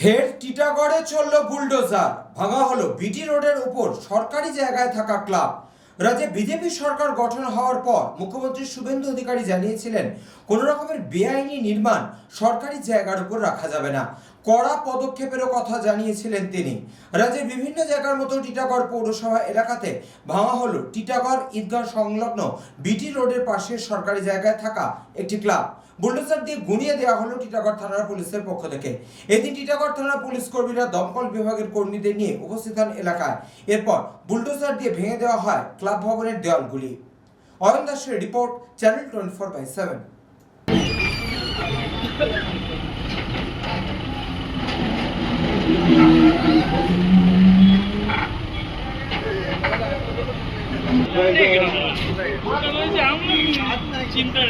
ফের টিটাগড়ে চলল বুলডোজার, ভাঙা হলো বিটি রোডের উপর সরকারি জায়গায় থাকা ক্লাব। রাজ্যে বিজেপি সরকার গঠন হওয়ার পর মুখ্যমন্ত্রী শুভেন্দু অধিকারী জানিয়েছিলেন কোনো রকমের বেআইনি নির্মাণ সরকারি জায়গার উপর রাখা যাবে না। কড়া পদক্ষেপেরও কথা জানিয়েছিলেন তিনি। রাজ্যের বিভিন্ন জায়গার মতো টিটাগড় পৌরসভা এলাকাতে ভাঙা হলো টিটাগড় ঈদগাহ সংলগ্ন বিটি রোডের পাশে সরকারি জায়গায় থাকা একটি ক্লাব। বুলডোজার দিয়ে গুঁড়িয়ে দেওয়া হলো টিটাগড় থানার পুলিশের পক্ষ থেকে। এদিন টিটাগড় থানার পুলিশ কর্মীরা দমকল বিভাগের কর্মীদের নিয়ে উপস্থিত হন এলাকায়। এরপর বুলডোজার দিয়ে ভেঙে দেওয়া হয় ক্লাব ভবনের দেওয়ালগুলি। অয়ন দাসের রিপোর্ট, চ্যানেল 24/7। চিন্তা